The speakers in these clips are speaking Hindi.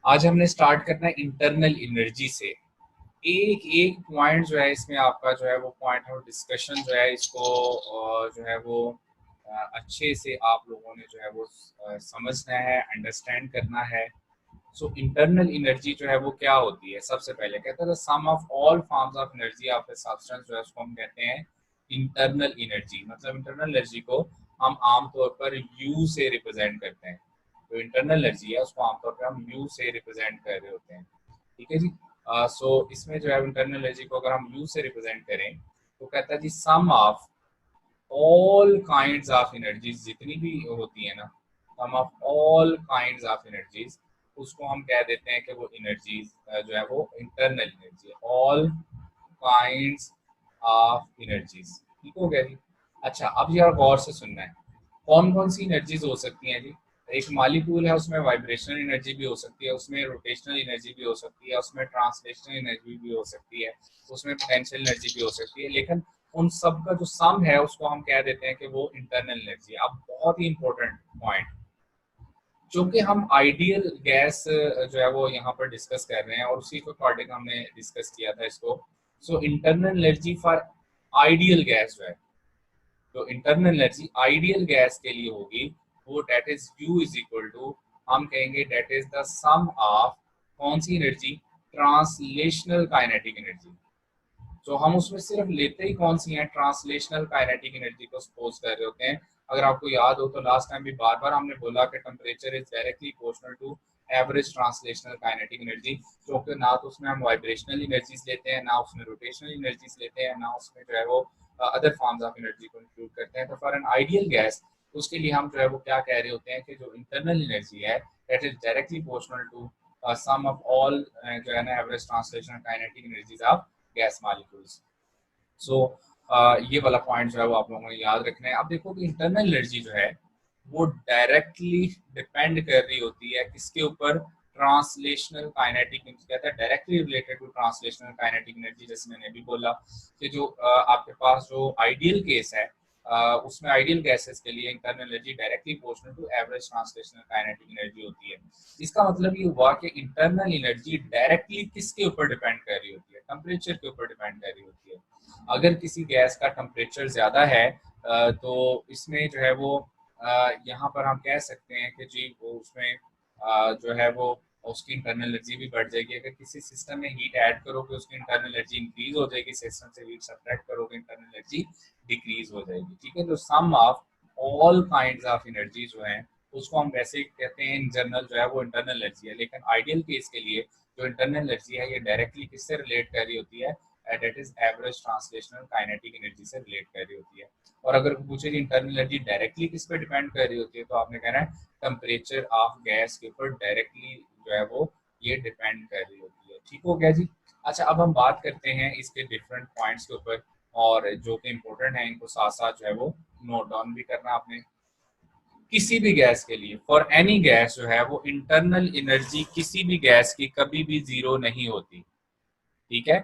आज हमने स्टार्ट करना है इंटरनल एनर्जी से। एक एक पॉइंट जो है इसमें आपका जो है वो पॉइंट ऑफ डिस्कशन जो है इसको जो है वो अच्छे से आप लोगों ने जो है वो समझना है, अंडरस्टैंड करना है। सो इंटरनल एनर्जी जो है वो क्या होती है? सबसे पहले कहते हैं sum of all forms of energy of a substance, जो है उसको हम कहते हैं इंटरनल एनर्जी। मतलब इंटरनल एनर्जी को हम आमतौर पर यू से रिप्रेजेंट करते हैं। तो इंटरनल एनर्जी है उसको आमतौर पर हम यू से रिप्रेजेंट कर रहे होते हैं। ठीक है जी। सो इसमें जो है इंटरनल एनर्जी को अगर हम यू से रिप्रेजेंट करें तो कहता है जी sum of all kinds of energies, जितनी भी होती है ना, sum of all kinds of energies, उसको हम कह देते हैं कि वो एनर्जीज जो है वो इंटरनल एनर्जी है। All kinds of energies. ठीक हो गया जी। अच्छा, अब यार गौर से सुनना है, कौन कौन सी एनर्जीज हो सकती हैं जी? एक मालिक्यूल है, उसमें वाइब्रेशनल एनर्जी भी हो सकती है, उसमें रोटेशनल एनर्जी भी हो सकती है, उसमें ट्रांसलेशनल एनर्जी भी हो सकती है, उसमें पोटेंशियल एनर्जी भी हो सकती है। लेकिन उन सब का जो सम है उसको हम कह देते हैं कि वो इंटरनल एनर्जी है। अब बहुत ही इंपॉर्टेंट पॉइंट, चूंकि हम आइडियल गैस जो है वो यहाँ पर डिस्कस कर रहे हैं और उसी के अकॉर्डिंग हमने डिस्कस किया था इसको। So internal energy for ideal gas जो है, तो इंटरनल एनर्जी आइडियल गैस के लिए होगी वो that is U is equal to, हम कहेंगे that is the sum of कौन सी एनर्जी? Translational kinetic energy. तो हम उसमें सिर्फ लेते ही कौन सी है? ट्रांसलेशनल काइनेटिक एनर्जी को सपोज कर रहे होते हैं। अगर आपको याद हो तो लास्ट टाइम भी बार बार हमने बोला कि temperature is directly proportional to average translational kinetic energy, क्योंकि ना तो उसमें हम वाइब्रेशनल एनर्जीज लेते हैं, ना उसमें रोटेशनल एनर्जीज लेते हैं, ना उसमें जो है वो अदर फॉर्म्स ऑफ एनर्जी को इंक्लूड करते हैं। तो फॉर एन आइडियल गैस उसके लिए हम जो है वो क्या कह रहे होते हैं कि जो इंटरनल एनर्जी है that is directly proportional to sum of all जो है ना average translational kinetic energies of gas molecules. So ये वाला पॉइंट जो है वो आप लोगों ने याद रखना है। अब देखो कि इंटरनल एनर्जी जो है वो डायरेक्टली डिपेंड कर रही होती है किसके ऊपर? Translational kinetic energy. कहता है directly related to translational kinetic energy. जैसे मैंने अभी बोला कि जो आपके पास जो आइडियल केस है उसमें आइडियल गैसेस के लिए internal energy directly proportional to average translational kinetic energy होती है। इसका मतलब ये हुआ कि इंटरनल एनर्जी डायरेक्टली किसके ऊपर डिपेंड कर रही होती है? टेम्परेचर के ऊपर डिपेंड कर रही होती है। अगर किसी गैस का टेम्परेचर ज़्यादा है तो इसमें जो है वो यहाँ पर हम कह सकते हैं कि जी वो उसमें जो है वो उसकी इंटरनल एनर्जी भी बढ़ जाएगी। अगर किसी सिस्टम में हीट ऐड करोगे उसकी इंटरनल एनर्जी इंक्रीज हो जाएगी, सिस्टम से हीट सब्ट्रैक्ट करोगे इंटरनल एनर्जी डिक्रीज हो जाएगी। ठीक है, तो sum of all kinds of energy जो है उसको हम वैसे ही कहते हैं इन जनरल जो है वो इंटरनल एनर्जी है। लेकिन आइडियल केस के लिए जो इंटरनल एनर्जी है ये डायरेक्टली किससे रिलेट कर रही होती है? That is average translational kinetic energy से रिलेट कर रही होती है। और अगर पूछे कि इंटरनल एनर्जी डायरेक्टली किस पे डिपेंड कर रही होती है, तो आपने कहना है टेम्परेचर ऑफ गैस के ऊपर डायरेक्टली जो है वो ये डिपेंड कर रही होती है। ठीक हो गया जी। अच्छा, अब हम बात करते हैं इसके डिफरेंट पॉइंट्स के ऊपर, और जो कि इम्पोर्टेंट है इनको साथ साथ जो है वो नोट डाउन भी करना आपने। किसी भी गैस के लिए, फॉर एनी गैस जो है वो इंटरनल एनर्जी किसी भी गैस की कभी भी जीरो नहीं होती। ठीक है,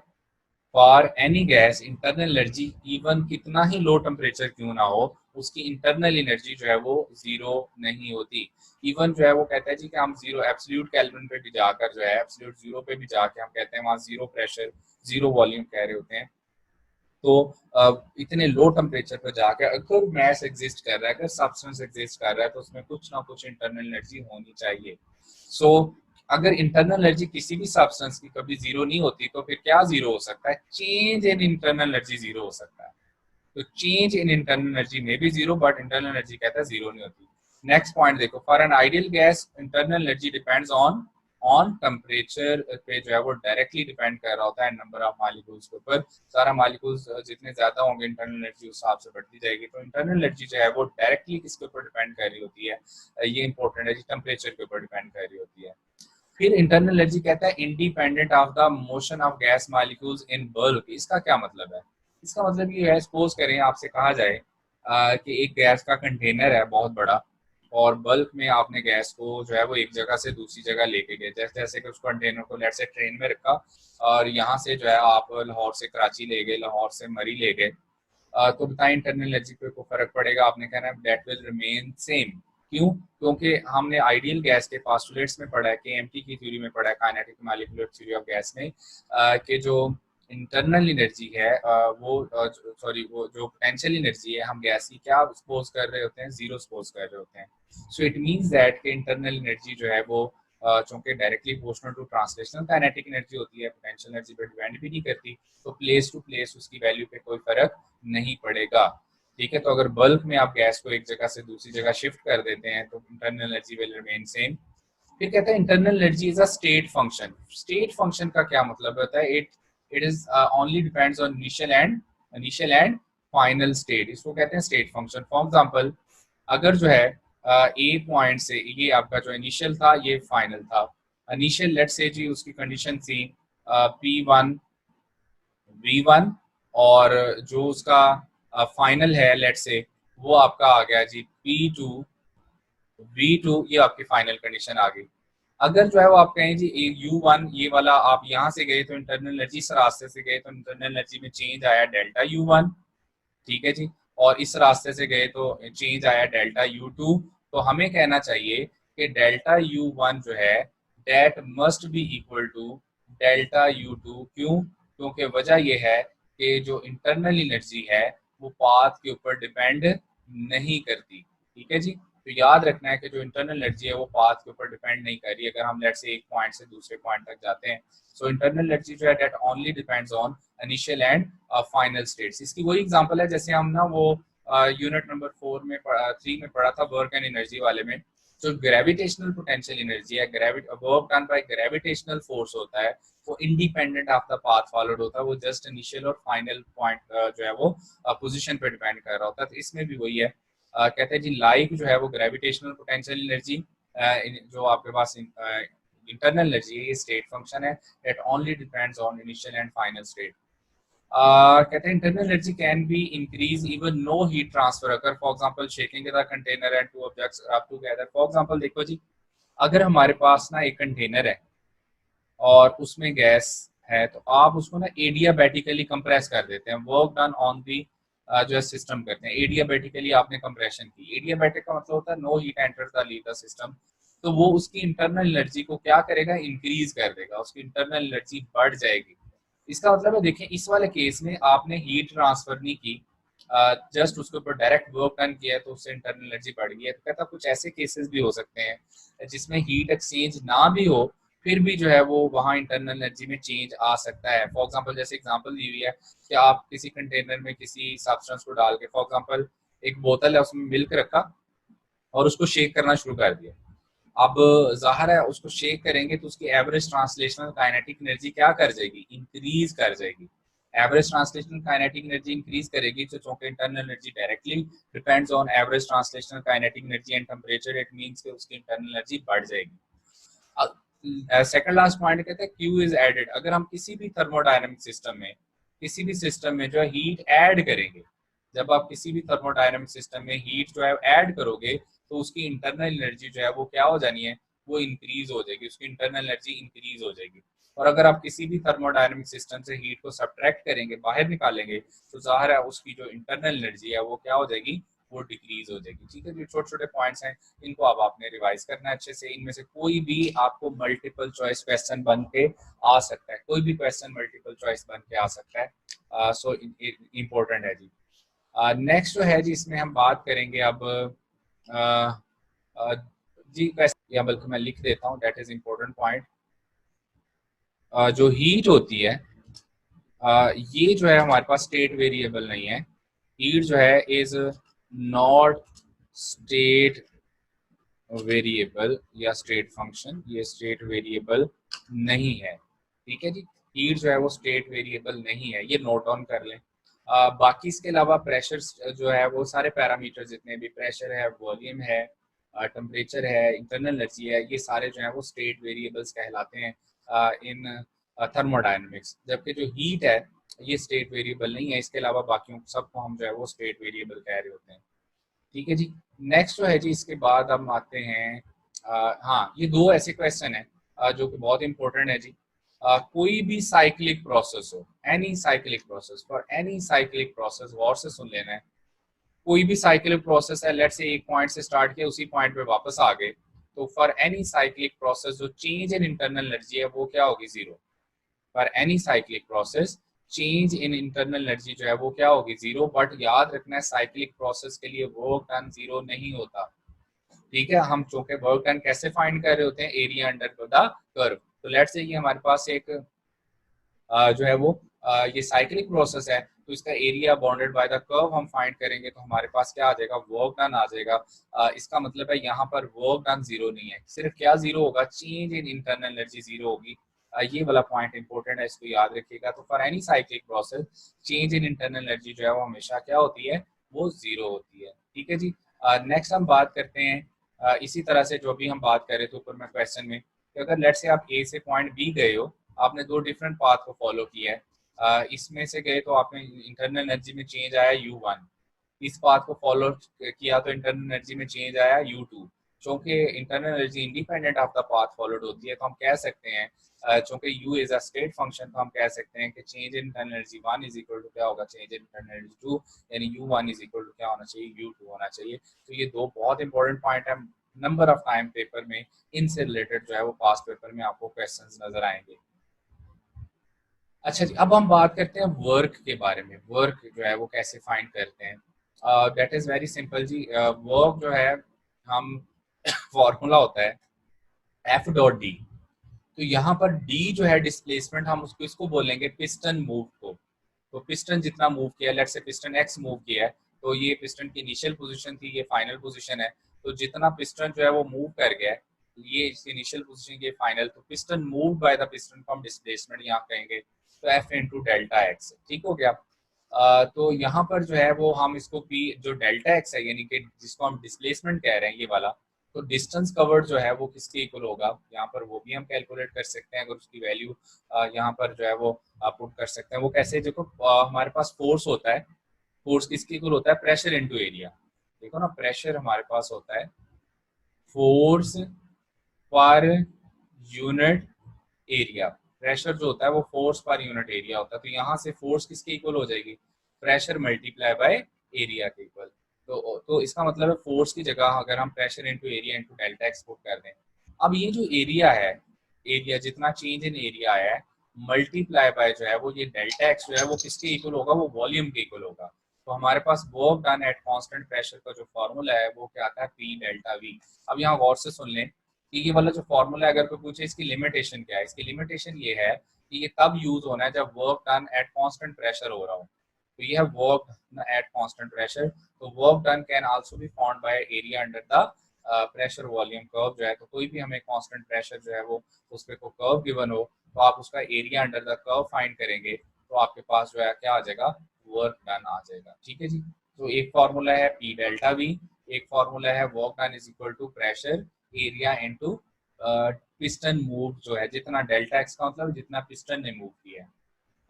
for any gas internal energy even कितना ही लो टेम्परेचर क्यों ना हो उसकी इंटरनल एनर्जी जो है वो जीरो नहीं होती। इवन जो है वो कहता है जी कि हम जीरो एब्सोल्यूट केल्विन पे भी जाकर जो है एब्सोल्यूट जीरो पे भी जाके हम कहते हैं वहां जीरो प्रेशर जीरो वॉल्यूम कह रहे होते हैं। तो इतने लो टेम्परेचर पर जाके अगर मैस एग्जिस्ट कर रहा है, अगर सब्सटेंस एग्जिस्ट कर रहा है, तो उसमें कुछ ना कुछ इंटरनल एनर्जी होनी चाहिए। सो अगर इंटरनल एनर्जी किसी भी सब्सटेंस की कभी जीरो नहीं होती तो फिर क्या जीरो हो सकता है? Change in internal energy zero हो सकता है। तो चेंज इन इंटरनल एनर्जी में भी जीरो, बट इंटरनल एनर्जी कहता है जीरो नहीं होती। नेक्स्ट पॉइंट देखो, for an ideal gas internal energy depends on on temperature पे जो है वो डायरेक्टली डिपेंड कर रहा होता है नंबर ऑफ मालिक्यूल्स के ऊपर। सारा मालिक्यूल्स जितने ज्यादा होंगे इंटरनल एनर्जी उस हिसाब से बढ़ती जाएगी। तो इंटरनल एनर्जी जो है वो डायरेक्टली किसके ऊपर डिपेंड कर रही होती है? ये इंपॉर्टेंट है जी, टेम्परेचर के ऊपर डिपेंड कर रही होती है। फिर इंटरनल एनर्जी कहता है independent of the motion of gas molecules in bulk. इसका क्या मतलब है? इसका मतलब ये है, सपोज करें आपसे कहा जाए कि एक गैस का कंटेनर है बहुत बड़ा, और बल्क में आपने गैस को जो है वो एक जगह से दूसरी जगह लेके गए। जैसे जैसे कि उस कंटेनर को लेट से ट्रेन में रखा और यहाँ से जो है आप लाहौर से कराची ले गए, लाहौर से मरी ले गए। तो बताएं इंटरनल एनर्जी पे कोई फर्क पड़ेगा? आपने कहना है दैट विल रिमेन सेम। क्यों? क्योंकि हमने आइडियल गैस के पास्टुलेट्स में पढ़ा है, केएमटी की थ्योरी में पढ़ा है, kinetic molecular theory of gas में, कि जो इंटरनल एनर्जी है वो जो पोटेंशियल एनर्जी है, हम गैस की क्या सपोज कर रहे होते हैं, जीरो सपोज कर रहे होते हैं। सो इट मींस दैट कि इंटरनल एनर्जी जो है वो चूंकि directly proportional to translational kinetic energy होती है, पोटेंशियल एनर्जी पे डिपेंड भी नहीं करती, तो प्लेस टू प्लेस उसकी वैल्यू पे कोई फर्क नहीं पड़ेगा। ठीक है, तो अगर बल्क में आप गैस को एक जगह से दूसरी जगह शिफ्ट कर देते हैं तो internal energy will remain same. फिर कहते हैं internal energy is a state function. State function का क्या मतलब होता है? It it is only depends on initial and final state, इसको कहते हैं स्टेट फंक्शन। फॉर एग्जांपल, अगर जो है ए पॉइंट से ये आपका जो इनिशियल था ये फाइनल था, इनिशियल लेट्स से जी उसकी कंडीशन थी P1 V1, और जो उसका फाइनल है लेट्स से वो आपका आ गया जी P2 V2, ये आपकी फाइनल कंडीशन आ गई। अगर जो है वो आप कहें जी U1 ये वाला आप यहाँ से गए तो इंटरनल एनर्जी इस रास्ते से गए तो इंटरनल एनर्जी में चेंज आया डेल्टा U1, ठीक है जी, और इस रास्ते से गए तो चेंज आया डेल्टा U2। तो हमें कहना चाहिए कि डेल्टा U1 जो है that must be equal to delta U2। क्यों? क्योंकि वजह यह है कि जो इंटरनल एनर्जी है वो पाथ के ऊपर डिपेंड नहीं करती। ठीक है जी, तो याद रखना है कि जो इंटरनल एनर्जी है वो पाथ के ऊपर डिपेंड नहीं कर रही। अगर हम लेट से एक पॉइंट से दूसरे पॉइंट तक जाते हैं, सो इंटरनल एनर्जी जो है that only depends on initial and final states. इसकी वही एग्जांपल है जैसे हम ना वो यूनिट नंबर 3 में पढ़ा था वर्क एंड एनर्जी वाले में, जो ग्रेविटेशनल पोटेंशियल एनर्जी है, work done by gravitational force होता है, वो independent of the path followed होता है, वो जस्ट इनिशियल और फाइनल पॉइंट जो है वो पोजीशन पे डिपेंड कर रहा होता है। तो इसमें भी वही है, कहते हैं जी लाइक जो है वो ग्रेविटेशनल पोटेंशियल एनर्जी जो आपके पास इंटरनल एनर्जी है, ये स्टेट फंक्शन है, it only depends on initial and final state. कहते हैं internal energy can be increase even no heat transfer. अगर for example shaking the container and two objects rub together, for example देखो जी, अगर हमारे पास ना एक कंटेनर है और उसमें गैस है तो आप उसको ना एडियाबैटिकली कंप्रेस कर देते हैं, वर्क डन ऑन दी जो है सिस्टम करते हैं, एडियाबैटिकली आपने कंप्रेशन की। एडियाबैटिक का मतलब होता है no heat enters the leave the system, तो वो उसकी इंटरनल एनर्जी को क्या करेगा, इंक्रीज कर देगा, उसकी इंटरनल एनर्जी बढ़ जाएगी। इसका मतलब है देखिए इस वाले केस में आपने हीट ट्रांसफर नहीं की, जस्ट उसके ऊपर डायरेक्ट वर्क डन किया है तो उससे इंटरनल एनर्जी बढ़ गई है। तो कहता कुछ ऐसे केसेस भी हो सकते हैं जिसमें हीट एक्सचेंज ना भी हो फिर भी जो है वो वहाँ इंटरनल एनर्जी में चेंज आ सकता है। फॉर एग्जांपल जैसे एग्जांपल दी हुई है कि आप किसी कंटेनर में किसी सब्सटेंस को डाल के, फॉर एग्जांपल एक बोतल है उसमें मिल्क रखा और उसको शेक करना शुरू कर दिया। अब जाहिर है उसको शेक करेंगे तो उसकी एवरेज ट्रांसलेशनल काइनेटिक एनर्जी क्या कर जाएगी, इंक्रीज कर जाएगी। Average translational kinetic energy increase करेगी तो चूंकि internal energy directly depends on average translational kinetic energy and temperature, it means कि उसकी इंटरनल एनर्जी बढ़ जाएगी। सेकंड लास्ट पॉइंट कहते हैं क्यू इज एडेड। अगर हम किसी भी थर्मोडायनेमिक सिस्टम में किसी भी सिस्टम में जो है हीट ऐड करेंगे, जब आप किसी भी थर्मोडायनेमिक सिस्टम में हीट जो है ऐड करोगे तो उसकी इंटरनल एनर्जी जो है वो क्या हो जानी है, वो इंक्रीज हो जाएगी, उसकी इंटरनल एनर्जी इंक्रीज हो जाएगी। और अगर आप किसी भी थर्मोडायनेमिक सिस्टम से हीट को सब्ट्रैक्ट करेंगे, बाहर निकालेंगे, तो जाहिर है उसकी जो इंटरनल एनर्जी है वो क्या हो जाएगी, वो डिक्रीज हो जाएगी। ठीक है, जो छोटे छोटे पॉइंट्स हैं इनको अब आपने रिवाइज करना है अच्छे से। इनमें से कोई भी आपको मल्टीपल चॉइस क्वेश्चन बन के आ सकता है, कोई भी क्वेश्चन मल्टीपल चॉइस बन के आ सकता है, सो इम्पोर्टेंट है जी। नेक्स्ट जो है जी इसमें हम बात करेंगे अब जी या बल्कि मैं लिख देता हूँ, दैट इज इम्पोर्टेंट पॉइंट। जो हीट होती है ये जो है हमारे पास स्टेट वेरिएबल नहीं है। हीट जो है इज नॉट स्टेट वेरिएबल या स्टेट फंक्शन, ये स्टेट वेरिएबल नहीं है। ठीक है जी, हीट जो है वो स्टेट वेरिएबल नहीं है, ये नोट डाउन कर लें। बाकी इसके अलावा प्रेशर जो है वो सारे पैरामीटर जितने भी प्रेशर है, वॉल्यूम है, टेम्परेचर है, इंटरनल एनर्जी है, ये सारे जो है वो स्टेट वेरिएबल्स कहलाते हैं इन थर्मोडायनेमिक्स। जबकि जो हीट है ये स्टेट वेरिएबल नहीं है, इसके अलावा बाकियों सबको हम जो है वो स्टेट वेरिएबल कह रहे होते हैं। ठीक है जी, नेक्स्ट जो है जी इसके बाद हम आते हैं हाँ ये दो ऐसे क्वेश्चन है जो कि बहुत इंपॉर्टेंट है जी। कोई भी साइक्लिक प्रोसेस हो, any cyclic process, for any cyclic process, गौर से सुन लेना है, कोई भी साइक्लिक प्रोसेस है, लेट्स से एक पॉइंट से स्टार्ट किया उसी पॉइंट पे वापस आ गए, तो फॉर एनी साइक्लिक प्रोसेस जो चेंज इन इंटरनल एनर्जी है वो क्या होगी, zero. For any cyclic process change in internal energy जो है वो क्या होगी, जीरो। बट याद रखना है साइक्लिक प्रोसेस के लिए वर्क डन जीरो नहीं होता, ठीक है। हम चूंकि वर्क डन कैसे फाइंड कर रहे होते हैं, एरिया अंडर द कर्व। तो लेट्स से ये हमारे पास एक जो है वो ये साइक्लिक प्रोसेस है, तो इसका area bounded by the curve हम फाइंड करेंगे, तो हमारे पास क्या आ जाएगा, वर्क डन आ जाएगा। इसका मतलब है यहाँ पर वर्क डन जीरो नहीं है, सिर्फ क्या जीरो होगा, change in internal energy zero होगी। ये वाला पॉइंट इंपॉर्टेंट है, इसको याद रखिएगा। तो for any cyclic process change in internal energy जो है वो हमेशा क्या होती है, वो जीरो होती है, ठीक है जी। नेक्स्ट हम बात करते हैं इसी तरह से जो भी हम बात कर रहे थे ऊपर में क्वेश्चन में, कि अगर लेट्स से आप ए से पॉइंट बी गए हो, आपने दो डिफरेंट पाथ को फॉलो किया है, इसमें से गए तो आपने इंटरनल एनर्जी में चेंज आया U1, इस पाथ को फॉलो किया तो इंटरनल एनर्जी में चेंज आया U2। चूंकि internal energy independent of the path followed होती है, तो हम कह सकते हैं चूंकि U is a state function, तो हम कह सकते हैं कि change in internal energy 1 is equal to क्या होगा, चेंज इन इंटरनल एनर्जी 2, यानी U1 इज इक्वल टू क्या होना चाहिए, U2 होना चाहिए। तो ये दो बहुत इंपॉर्टेंट पॉइंट है, नंबर ऑफ टाइम पेपर में इनसे रिलेटेड जो है वो पास्ट पेपर में आपको क्वेश्चंस नजर आएंगे। अच्छा जी, अब हम बात करते हैं वर्क के बारे में। वर्क जो है वो कैसे फाइंड करते हैं, दैट इज वेरी सिंपल जी। वर्क जो है हम फॉर्मूला होता है F.D। तो यहाँ पर D जो है डिस्प्लेसमेंट, हम उसको इसको बोलेंगे पिस्टन मूव को। तो पिस्टन जितना मूव किया, let's say piston X move किया है, तो ये पिस्टन की इनिशियल पोजीशन थी, ये फाइनल पोजीशन है। तो जितना पिस्टन जो है वो मूव कर गया है, ये इसकी इनिशियल पोजीशन, ये फाइनल, तो piston move by the piston को हम डिस्प्लेसमेंट यहाँ कहेंगे, तो F इंटू डेल्टा एक्स, ठीक हो गया। तो यहाँ पर जो है वो हम इसको P जो डेल्टा एक्स है, यानी कि जिसको हम डिस्प्लेसमेंट कह रहे हैं, ये वाला, तो डिस्टेंस कवर्ड जो है वो किसके इक्वल होगा, यहाँ पर वो भी हम कैलकुलेट कर सकते हैं, अगर उसकी वैल्यू यहाँ पर जो है वो पुट कर सकते हैं। वो कैसे, देखो हमारे पास फोर्स होता है, फोर्स किसके इक्वल होता है, प्रेशर इनटू एरिया। देखो ना, प्रेशर हमारे पास होता है force per unit area. Pressure जो होता है वो फोर्स पर यूनिट एरिया होता है, तो यहाँ से फोर्स किसके इक्वल हो जाएगी, प्रेशर मल्टीप्लाई बाय एरिया के इक्वल। तो इसका मतलब है फोर्स की जगह अगर हम pressure into area into delta x put कर दें, अब ये जो एरिया है, एरिया जितना चेंज इन एरिया है मल्टीप्लाई बाय जो है वो ये डेल्टा एक्स जो है वो किसके इक्वल होगा, वो वॉल्यूम के इक्वल होगा। तो हमारे पास work done at constant pressure का जो फॉर्मूला है वो क्या आता है, पी डेल्टा वी। अब यहाँ गौर से सुन लें कि ये वाला जो फॉर्मूला है, अगर कोई पूछे इसकी लिमिटेशन क्या है, इसकी लिमिटेशन ये है कि ये तब यूज होना है जब work done at constant pressure हो रहा हो। तो ये है वर्क एट कांस्टेंट प्रेशर। तो work done can also be found by area under the pressure volume curve जो है। तो कोई भी हमें कांस्टेंट प्रेशर जो है वो उस पे को कर्व गिवन हो, तो आप उसका area under the curve find करेंगे, तो आपके पास जो है क्या आ जाएगा, वर्क डन आ जाएगा, ठीक है जी। तो एक फॉर्मूला है पी डेल्टा वी, एक फॉर्मूला है work done is equal to pressure area into piston move जो है, जितना डेल्टा एक्स का मतलब जितना पिस्टन ने मूव किया है,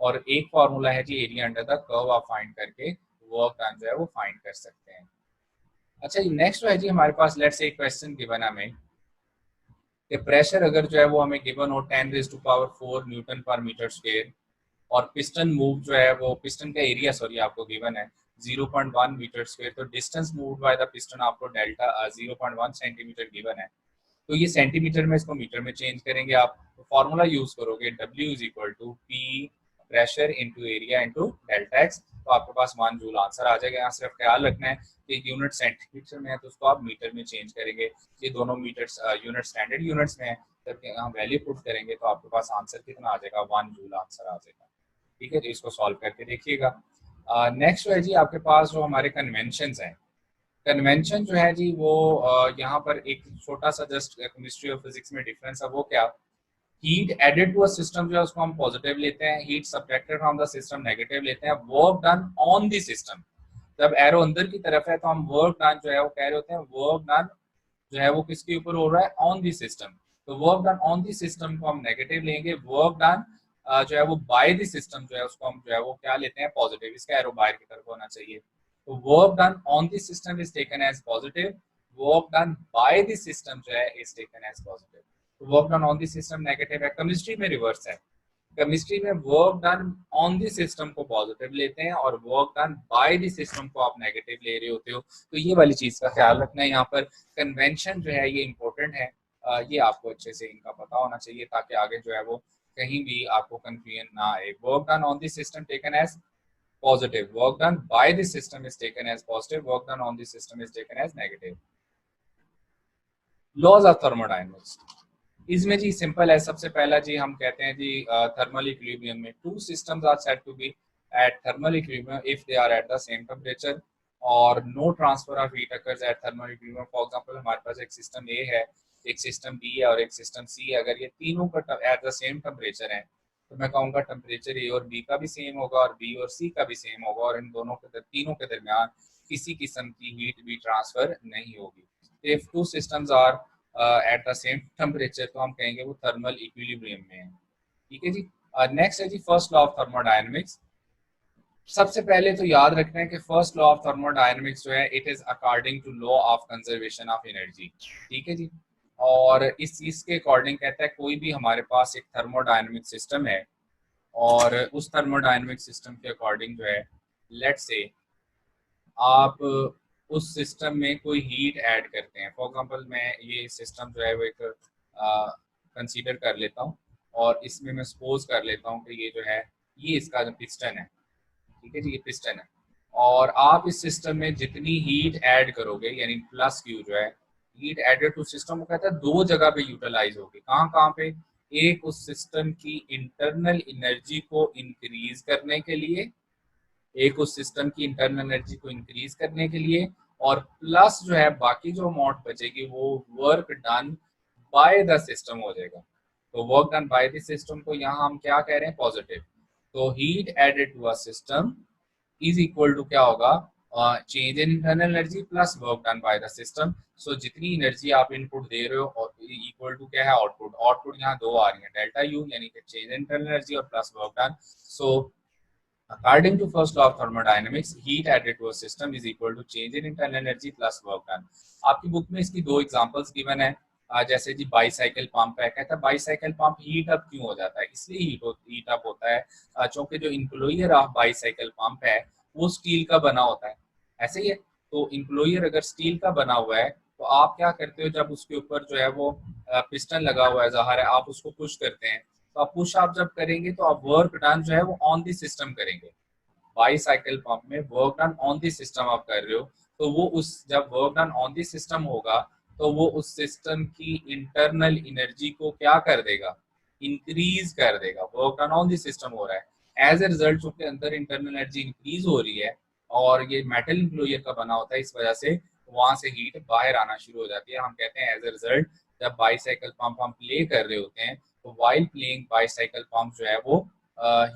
और एक फॉर्मूला है जी एरिया अंडर द कर्व, आप फाइंड करके वर्क डन जो है वो फाइंड कर सकते हैं। अच्छा जी, नेक्स्ट जो है जी हमारे पास लेट्स से एक क्वेश्चन गिवन है हमें कि प्रेशर अगर जो है वो हमें गिवन हो 10⁴ न्यूटन पर मीटर स्क्वायर, और पिस्टन मूव जो है वो पिस्टन का एरिया सॉरी आपको गिवन है 0.1 मीटर स्क्वायर, तो distance move by the piston आपको डेल्टा 0.1 सेंटीमीटर गिवन है। तो ये सेंटीमीटर में इसको मीटर में चेंज करेंगे आप, तो फॉर्मूला यूज करोगे W is equal to P pressure into area into delta X, तो आपके पास 1 जूल आंसर आ जाएगा। यहाँ सिर्फ ख्याल रखना है कि यूनिट सेंटीमीटर में है तो उसको आप मीटर में चेंज करेंगे, ये दोनों मीटर यूनिट स्टैंडर्ड यूनिट्स में है, जब यहाँ वैल्यू पुट करेंगे तो आपके पास आंसर कितना आ जाएगा, 1 जूल आंसर आ जाएगा, ठीक है। तो इसको सॉल्व करके देखिएगा। नेक्स्ट है जी आपके पास जो हमारे कन्वेंशन हैं, कन्वेंशन जो है जी वो यहाँ पर एक छोटा सा जस्ट केमिस्ट्री और फिजिक्स में डिफरेंस है, वो क्या, heat added to a system जो है उसको हम पॉजिटिव लेते हैं, heat subtracted from the system negative लेते हैं, work done on the system, जब एरो अंदर की तरफ है तो हम वर्क डन जो है वो कह रहे होते हैं, वर्क डन जो है वो किसके ऊपर हो रहा है, ऑन दी सिस्टम। तो work done on the system को हम नेगेटिव लेंगे, वर्क डन जो है वो बाय द सिस्टम जो है उसको हम जो है वो क्या लेते हैं, पॉजिटिव, इसका एरो बाहर की तरफ होना चाहिए। तो work done on the system is taken as positive, work done by the system जो है इज टेकन एज पॉजिटिव। तो work done on the system negative है, केमिस्ट्री में रिवर्स है, केमिस्ट्री में work done on the system को पॉजिटिव लेते हैं और work done by the system को आप नेगेटिव ले रहे होते हो। तो ये वाली चीज का ख्याल रखना है। यहाँ पर कन्वेंशन जो है ये इंपॉर्टेंट है, ये आपको अच्छे से इनका पता होना चाहिए ताकि आगे जो है वो कहीं भी आपको कंफ्यूजन ना आए। Work done on the system taken as positive, work done by the system is taken as positive, work done on the system is taken as negative। Laws of thermodynamics, इसमें जी सिंपल है। सबसे पहला जी हम कहते हैं जी थर्मल इक्विलिब्रियम में two systems are said to be at thermal equilibrium if they are at the same temperature और no transfer of heat occurs at thermal equilibrium. For example हमारे पास एक सिस्टम ए है, एक सिस्टम बी है और एक सिस्टम सी है। अगर ये तीनों का एट द सेम टेम्परेचर है तो मैं कहूँगा टेम्परेचर ए और बी का भी सेम होगा और बी और सी का भी सेम होगा और इन दोनों के तीनों के दरमियान किसी किस्म की हीट भी ट्रांसफर नहीं होगी। If two systems are at the same temperature तो हम कहेंगे वो थर्मल इक्विलिब्रियम में है। ठीक है जी। नेक्स्ट है जी फर्स्ट लॉ ऑफ थर्मोडायनेमिक्स। सबसे पहले तो याद रखना है कि फर्स्ट लॉ ऑफ थर्मोडायनेमिक्स जो है it is according to law of conservation of energy. ठीक है जी। और इस चीज के अकॉर्डिंग कहता है कोई भी हमारे पास एक थर्मोडायनेमिक सिस्टम है और उस थर्मोडायनेमिक सिस्टम के अकॉर्डिंग जो है लेट्स से आप उस सिस्टम में कोई हीट ऐड करते हैं। फॉर एग्जांपल मैं ये सिस्टम जो है वो एक कंसीडर कर लेता हूँ और इसमें मैं सपोज कर लेता हूँ कि ये जो है ये इसका जो पिस्टन है। ठीक है जी, ये पिस्टन है और आप इस सिस्टम में जितनी हीट ऐड करोगे यानी प्लस क्यू जो है हीट एडेड टू सिस्टम, वो कहता है दो जगह पे यूटिलाइज होगी। कहाँ कहाँ पे? एक उस सिस्टम की इंटरनल एनर्जी को इंक्रीज करने के लिए, एक उस सिस्टम की इंटरनल एनर्जी को इंक्रीज करने के लिए और प्लस जो है बाकी जो अमाउंट बचेगी वो work done by the system हो जाएगा। तो work done by the system को यहाँ हम क्या कह रहे हैं? पॉजिटिव। तो heat added to a system is equal to क्या होगा? Change in internal energy plus work done by the system. So जितनी एनर्जी आप इनपुट दे रहे हो और इक्वल टू क्या है? आउटपुट। आउटपुट यहाँ दो आ रही है, डेल्टा यू यानी कि चेंज इन इंटरनल एनर्जी और plus work done. So according to first law of thermodynamics, heat added to a system is equal to change in internal energy plus work done। आपकी बुक में इसकी दो एग्जांपल्स गिवन है। जैसे जी बाईसाइकिल पंप है, कहता है बाईसाइकिल पंप हीट अप क्यों हो जाता है? इसलिए हीट अप होता है क्योंकि जो इंक्लोयर ऑफ बाईसाइकिल पंप है वो स्टील का बना होता है। ऐसे ही है। तो इंक्लोयर अगर स्टील का बना हुआ है तो आप क्या करते हो? जब उसके ऊपर जो है वो पिस्टन लगा हुआ है, ज़ाहिर है आप उसको पुश करते हैं। तो आप पुश आप जब करेंगे तो आप वर्क डन जो है वो ऑन दी सिस्टम करेंगे। बाईसाइकिल पंप में work done on the system आप कर रहे हो तो वो उस जब work done on the system होगा तो वो उस सिस्टम की इंटरनल एनर्जी को क्या कर देगा? इंक्रीज कर देगा। Work done on the system हो रहा है, एज ए रिजल्ट चूंकि अंदर इंटरनल एनर्जी इंक्रीज हो रही है और ये मेटल इंक्लोजर का बना होता है, इस वजह से वहां से हीट बाहर आना शुरू हो जाती है। हम कहते हैं एज ए रिजल्ट जब बाईसाइकिल पंप हम प्ले कर रहे होते हैं तो वाइल प्लेइंग बाईसाइकिल पंप जो है वो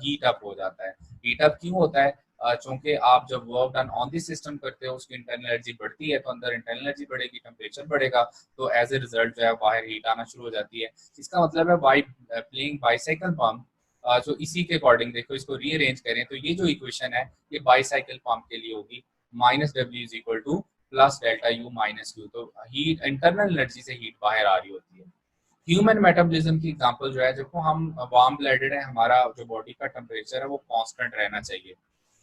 हीट अप हो जाता है। हीट अप क्यों होता है? चूंकि आप जब work done on this system करते हो उसकी इंटरनल एनर्जी बढ़ती है तो अंदर इंटरनल एनर्जी बढ़ेगी, टेम्परेचर बढ़ेगा, तो एज ए रिजल्ट जो है बाहर हीट आना शुरू हो जाती है। इसका मतलब है बाई प्लेइंग बाईसाइकिल पंप जो इसी के अकॉर्डिंग देखो इसको रीअरेंज करें तो ये जो इक्वेशन है ये बाईसाइकिल पंप के लिए होगी minus W is equal two plus delta U minus Q. तो हीट इंटरनल एनर्जी से हीट बाहर आ रही होती है। ह्यूमन मेटाबॉलिज्म की एग्जांपल जो है, देखो हम वार्म ब्लडेड है, हमारा जो बॉडी का टेम्परेचर है वो कांस्टेंट रहना चाहिए।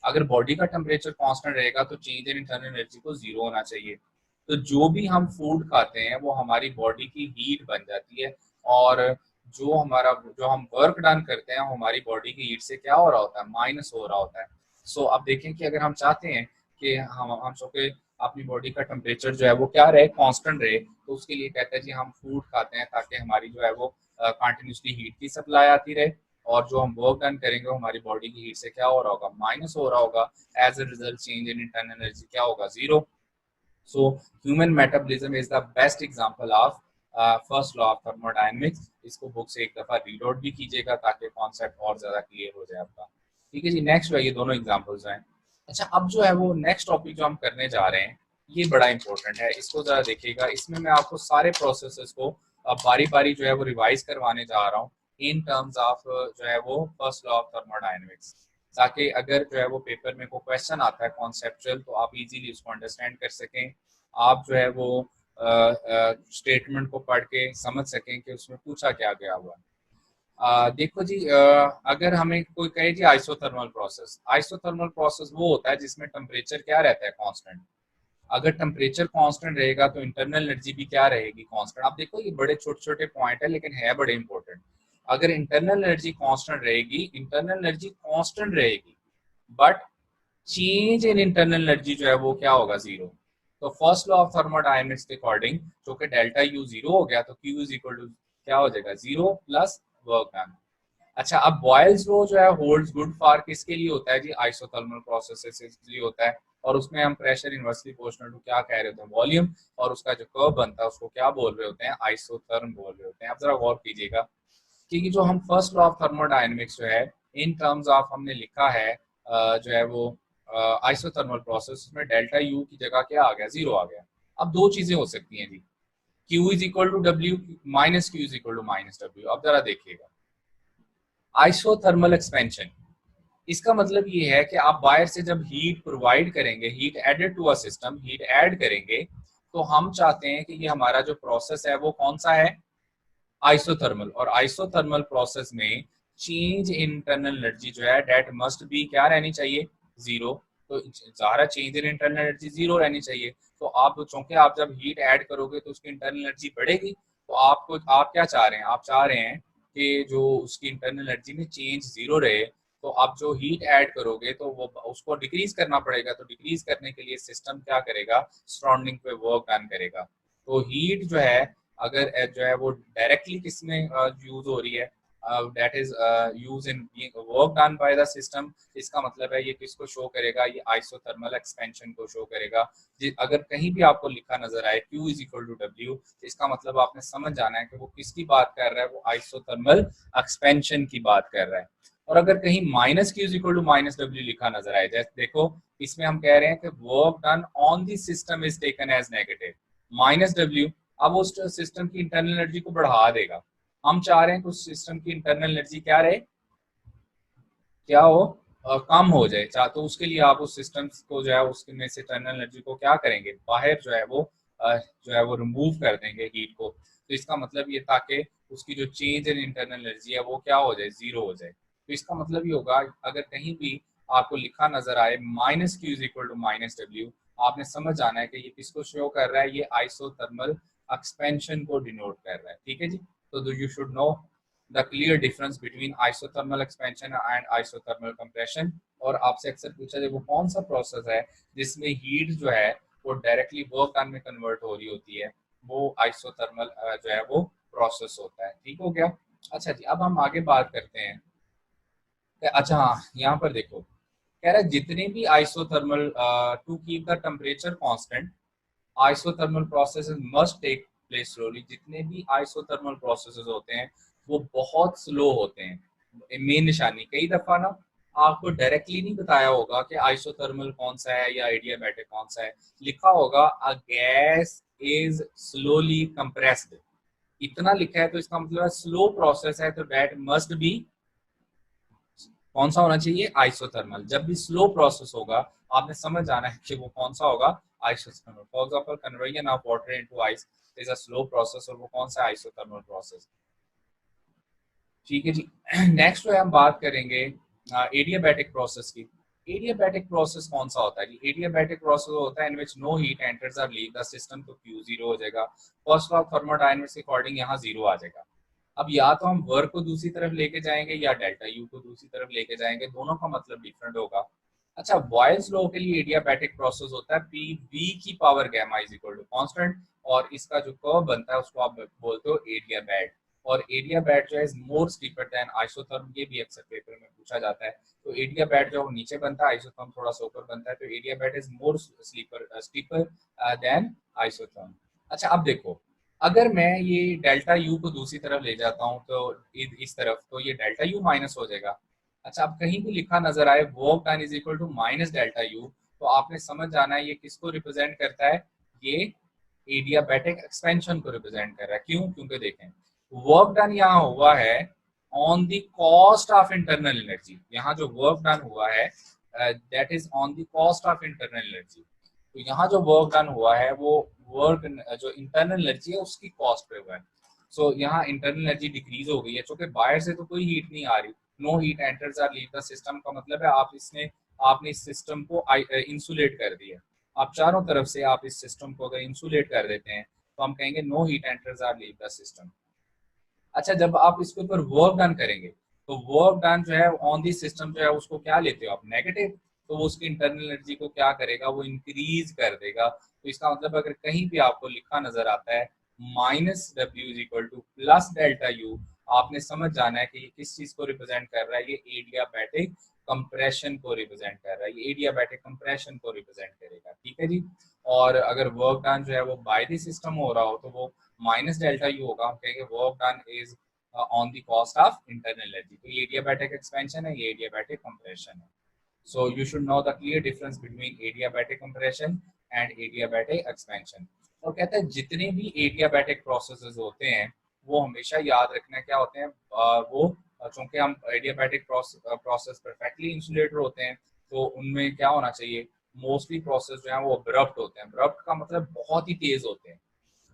अगर बॉडी का टेम्परेचर कांस्टेंट रहेगा तो चेंज इन इंटरनल एनर्जी को जीरो होना चाहिए। तो जो भी हम फूड खाते हैं वो हमारी बॉडी की हीट बन जाती है और जो हम वर्क डन करते हैं हमारी बॉडी की हीट से क्या हो रहा होता है? माइनस हो रहा होता है। सो अब देखें कि अगर हम चाहते हैं कि हम चूंकि अपनी बॉडी का टेम्परेचर जो है वो क्या रहे? कांस्टेंट रहे, तो उसके लिए कहते हैं जी हम फूड खाते हैं ताकि हमारी जो है वो कंटिन्यूसली हीट की सप्लाई आती रहे और जो हम वर्क डन करेंगे वो हमारी बॉडी की हीट से क्या हो रहा होगा? माइनस हो रहा होगा। As a result change in internal energy क्या होगा? Zero. So human metabolism is the best example of first law of thermodynamics. इसको बुक से एक दफा रीड आउट भी कीजिएगा ताकि कॉन्सेप्ट और ज्यादा क्लियर हो जाए आपका। ठीक है जी। नेक्स्ट है, ये दोनों एग्जांपल्स हैं। अच्छा, अब जो है वो नेक्स्ट टॉपिक जो हम करने जा रहे हैं ये बड़ा इंपॉर्टेंट है, इसको जरा देखिएगा। इसमें मैं आपको सारे प्रोसेसेस को बारी बारी जो है वो रिवाइज करवाने जा रहा हूँ इन टर्म्स ऑफ जो है वो फर्स्ट लॉ ऑफ थर्मोडायनेमिक्स, ताकि अगर जो है वो पेपर में कोई क्वेश्चन आता है कॉन्सेप्चुअल तो आप इजीली उसको अंडरस्टैंड कर सकें। आप जो है वो स्टेटमेंट को पढ़ के समझ सकें कि उसमें पूछा क्या गया हुआ है। देखो जी, अगर हमें कोई कहे जी आइसोथर्मल प्रोसेस वो होता है जिसमें टेम्परेचर क्या रहता है, कांस्टेंट। अगर टेम्परेचर कांस्टेंट रहेगा तो इंटरनल एनर्जी भी क्या रहेगी, कांस्टेंट। आप देखो ये बड़े छोटे छोटे पॉइंट है लेकिन है बड़े इंपॉर्टेंट। अगर इंटरनल एनर्जी कांस्टेंट रहेगी, but change in internal energy जो है वो क्या होगा, जीरो। तो फर्स्ट लॉ ऑफ थर्मोडायनेमिक्स के अकॉर्डिंग जो कि डेल्टा यू जीरो हो गया, तो क्यू इज इक्वल टू क्या हो जाएगा, जीरो प्लस वर्क डन। अच्छा, अब बॉयल्स लॉ जो है होल्ड्स गुड फॉर किसके लिए होता है जी, आइसोथर्मल प्रोसेसेस के लिए होता है। और उसमें हम प्रेशर इनवर्सली प्रोपोर्शनल टू क्या कह रहे होते हैं, वॉल्यूम। और उसका जो कर्व बनता है उसको क्या बोल रहे होते हैं, आइसोथर्म बोल रहे होते हैं। आप जरा गौर कीजिएगा, क्योंकि जो हम फर्स्ट लॉ ऑफ थर्मोडायनेमिक्स जो है इन टर्म्स ऑफ हमने लिखा है, जो है वो आइसोथर्मल प्रोसेस, उसमें डेल्टा यू की जगह क्या आ गया, जीरो आ गया। अब दो चीजें हो सकती हैं जी, Q is equal to W minus Q is equal to minus W. अब जरा देखिएगा, आइसोथर्मल एक्सपेंशन, इसका मतलब ये है कि आप बाहर से जब हीट प्रोवाइड करेंगे, heat added to a system, heat add करेंगे, तो हम चाहते हैं कि ये हमारा जो प्रोसेस है वो कौन सा है, आइसोथर्मल। और आइसोथर्मल प्रोसेस में चेंज इन इंटरनल एनर्जी जो है डेट मस्ट बी क्या रहनी चाहिए, जीरो। तो ज़ाहिर change in internal energy zero रहनी चाहिए। तो आप चूंकि आप जब हीट ऐड करोगे तो उसकी इंटरनल एनर्जी बढ़ेगी, तो आप क्या चाह रहे हैं, आप चाह रहे हैं कि जो उसकी इंटरनल एनर्जी में चेंज जीरो रहे। तो आप जो हीट ऐड करोगे तो वो उसको डिक्रीज करना पड़ेगा। तो डिक्रीज करने के लिए सिस्टम क्या करेगा, सराउंडिंग पे वर्क डन करेगा। तो हीट जो है, अगर जो है वो डायरेक्टली किसमें यूज हो रही है, that is use in work done by the system, इसका मतलब है ये किसको शो करेगा, ये आइसोथर्मल एक्सपेंशन को शो करेगा। अगर कहीं भी आपको लिखा नजर आए Q is equal to W, इसका मतलब आपने समझ जाना है कि वो किसकी बात कर रहा है, वो आइसोथर्मल एक्सपेंशन की बात कर रहा है। और अगर कहीं minus Q is equal to minus W लिखा नजर आए, जैसे देखो इसमें हम कह रहे हैं कि work done on the system is taken as negative minus W. अब उस सिस्टम की इंटरनल एनर्जी को बढ़ा देगा। हम चाह रहे हैं कि उस सिस्टम की इंटरनल एनर्जी क्या रहे, क्या हो, कम हो जाए। चाह तो उसके लिए आप उस सिस्टम को जो है उसके में से इंटरनल एनर्जी को क्या करेंगे, बाहर जो है वो जो है वो रिमूव कर देंगे हीट को। तो इसका मतलब ये, ताकि उसकी जो चेंज इन इंटरनल एनर्जी है वो क्या हो जाए, जीरो हो जाए। तो इसका मतलब ये होगा, अगर कहीं भी आपको लिखा नजर आए minus Q is equal to minus W, आपने समझ जाना है कि ये किसको शो कर रहा है, ये आइसोथर्मल एक्सपेंशन को डिनोट कर रहा है। ठीक है जी, तो you should know the clear difference between isothermal expansion and isothermal compression. और आपसे अक्सर पूछा जाए वो कौन सा प्रोसेस है जिसमें हीट जो है वो डायरेक्टली वर्क डन में कन्वर्ट हो रही होती है, वो आइसोथर्मल जो है वो प्रोसेस होता है। ठीक हो गया। अच्छा जी, अब हम आगे बात करते हैं। अच्छा हाँ, यहाँ पर देखो, कह रहा है जितने भी isothermal to keep the temperature constant, isothermal processes must take place slowly. जितने भी आइसोथर्मल प्रोसेसेस होते हैं वो बहुत स्लो होते हैं। मेन निशानी, कई दफा ना आपको डायरेक्टली नहीं बताया होगा कि आइसोथर्मल कौन सा है या एडियाबैटिक कौन सा है। लिखा होगा a gas is slowly compressed, इतना लिखा है, तो इसका मतलब स्लो प्रोसेस है, तो दैट मस्ट बी कौन सा होना चाहिए, आइसोथर्मल। जब भी स्लो प्रोसेस होगा आपने समझ जाना है कि वो कौन सा होगा, isothermal. For example conversion of water into ice is a slow process, और वो कौन सा आइसोथर्मल प्रोसेस। ठीक है जी। नेक्स्ट जो है हम बात करेंगे एडियाबैटिक प्रोसेस की। एडियाबैटिक प्रोसेस कौन सा होता है, एडियाबैटिक प्रोसेस होता है इन विच नो हीट एंटर्स और लीव द सिस्टम, तो क्यू जीरो हो जाएगा। फर्स्ट लॉ ऑफ थर्मोडायनेमिक्स के अकॉर्डिंग यहाँ जीरो आ जाएगा। अब या तो हम वर्क को दूसरी तरफ लेके जाएंगे या डेल्टा यू को दूसरी तरफ लेके जाएंगे, दोनों का मतलब डिफरेंट होगा। अच्छा, बॉयल्स लॉ के लिए एडियाबैटिक प्रोसेस होता है पी वी की power gamma is equal to constant, और इसका जो कर्व बनता है उसको आप बोलते हो एडियाबैट। और एडियाबैट जो है मोर स्टीपर देन आइसोथर्म, ये भी अक्सर पेपर में पूछा जाता है। तो एडियाबैट जो नीचे बनता है, आइसोथर्म थोड़ा सा ऊपर बनता है, तो adiabat is more steeper than isotherm. अच्छा, अब देखो, अगर मैं ये डेल्टा यू को दूसरी तरफ ले जाता हूँ तो इस तरफ, तो ये डेल्टा यू माइनस हो जाएगा। अच्छा, अब कहीं भी लिखा नजर आए work done is equal to minus delta U, तो आपने समझ जाना है ये किसको रिप्रेजेंट करता है, ये एडियाबैटिक एक्सपेंशन को रिप्रेजेंट कर रहा है। क्यों, क्योंकि देखें वर्क डन यहाँ हुआ है on the cost of internal energy. यहाँ जो वर्क डन हुआ है that is on the cost of internal energy. तो यहाँ जो वर्क डन हुआ है वो वर्क जो इंटरनल एनर्जी है उसकी कॉस्ट पे हुआ है। सो यहाँ इंटरनल एनर्जी डिक्रीज हो गई है, क्योंकि बाहर से तो कोई हीट नहीं आ रही। No heat enters or leave the system का मतलब है आपने इस सिस्टम को इंसुलेट कर दिया। आप चारों तरफ से आप इस सिस्टम को अगर इंसुलेट कर देते हैं तो हम कहेंगे no heat enters or leave the system. अच्छा, जब आप इसके ऊपर वर्क डन करेंगे तो वर्क डन जो है ऑन दी सिस्टम जो है उसको क्या लेते हो आप, नेगेटिव। तो वो उसकी इंटरनल एनर्जी को क्या करेगा, वो इंक्रीज कर देगा। तो इसका मतलब अगर कहीं भी आपको लिखा नजर आता है -W = +Δu, आपने समझ जाना है कि ये किस चीज को रिप्रेजेंट कर रहा है, ये एडियाबैटिक कंप्रेशन को रिप्रेजेंट कर रहा है, ये एडियाबैटिक कंप्रेशन को रिप्रेजेंट करेगा, ठीक है जी। और अगर वर्क डन जो है वो बाय द सिस्टम हो रहा हो तो वो -Δu होगा, हम कहेंगे work done is on the cost of internal energy. तो ये एडियाबैटिक एक्सपेंशन है, ये एडियाबैटिक कंप्रेशन है। So you should know the clear difference between adiabatic compression and adiabatic expansion। और कहते हैं जितने भी adiabatic processes होते हैं वो हमेशा याद रखना क्या होते हैं, वो चूंकि हम adiabatic process perfectly insulator होते हैं तो उनमें क्या होना चाहिए, मोस्टली प्रोसेस जो है वो अब्रप्ट होते हैं। अब्रप्ट का मतलब बहुत ही तेज होते हैं।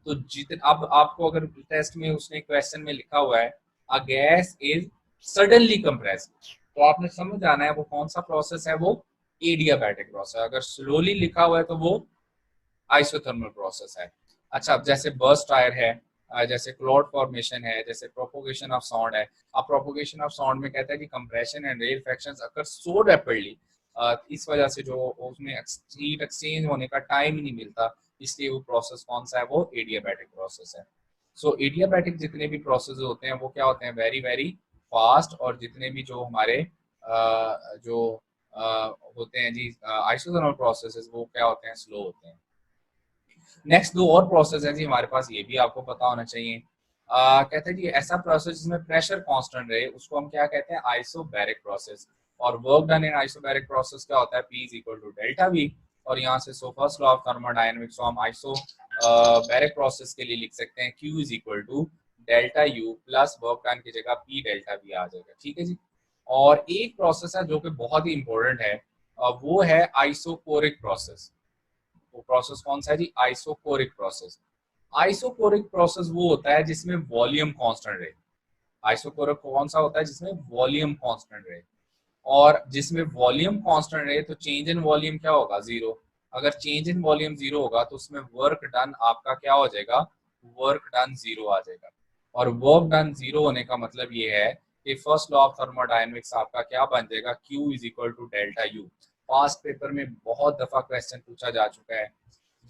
तो जितने अब आपको अगर टेस्ट में उसने क्वेश्चन में लिखा हुआ है a gas is suddenly compressed, तो आपने समझ जाना है वो कौन सा प्रोसेस है, वो एडियाबैटिक प्रोसेस। अगर स्लोली लिखा हुआ है तो वो आइसोथर्मल प्रोसेस है। अच्छा, अब जैसे बर्स्ट फायर है, जैसे क्लाउड फॉर्मेशन है, जैसे प्रोपोगेशन ऑफ साउंड है। अब प्रोपोगेशन ऑफ साउंड में कहता है कि compression and rarefactions occur so rapidly, इस वजह से जो उसमें हीट एक्सचेंज होने का टाइम ही नहीं मिलता, इसलिए वो प्रोसेस कौन सा है, वो एडियाबैटिक प्रोसेस है। सो एडियाबैटिक जितने भी प्रोसेस होते हैं वो क्या होते हैं, वेरी वेरी फास्ट। और जितने भी जो हमारे जो होते हैं जी आइसोथर्मल प्रोसेसेस, वो क्या होते हैं, स्लो होते हैं। नेक्स्ट दो और प्रोसेस है जी हमारे पास, ये भी आपको पता होना चाहिए। कहते हैं जी ऐसा प्रोसेस जिसमें प्रेशर कांस्टेंट रहे उसको हम क्या कहते हैं, आइसोबैरिक प्रोसेस। और work done in isobaric process क्या होता है, P = ΔV। और यहाँ से so first law of thermodynamics हम आइसोबैरिक प्रोसेस के लिए लिख सकते हैं Q = ΔU plus work done की जगह P ΔV आ जाएगा, ठीक है जी। और एक प्रोसेस है जो कि बहुत ही इंपॉर्टेंट है, वो है आइसोकोरिक प्रोसेस। वो प्रोसेस कौन सा है जी, आइसोकोरिक प्रोसेस। आइसोकोरिक प्रोसेस वो होता है जिसमें वॉल्यूम कांस्टेंट रहे। आइसोकोरिक कौन सा होता है, जिसमें वॉल्यूम कांस्टेंट रहे। और जिसमें वॉल्यूम कांस्टेंट रहे तो चेंज इन वॉल्यूम क्या होगा, जीरो। अगर चेंज इन वॉल्यूम जीरो होगा तो उसमें वर्क डन आपका क्या हो जाएगा, वर्क डन जीरो आ जाएगा। और वर्क डन जीरो होने का मतलब ये है कि फर्स्ट लॉ ऑफ थर्मोडायनेमिक्स आपका क्या बन जाएगा, Q = ΔU। पास्ट पेपर में बहुत दफा क्वेश्चन पूछा जा चुका है।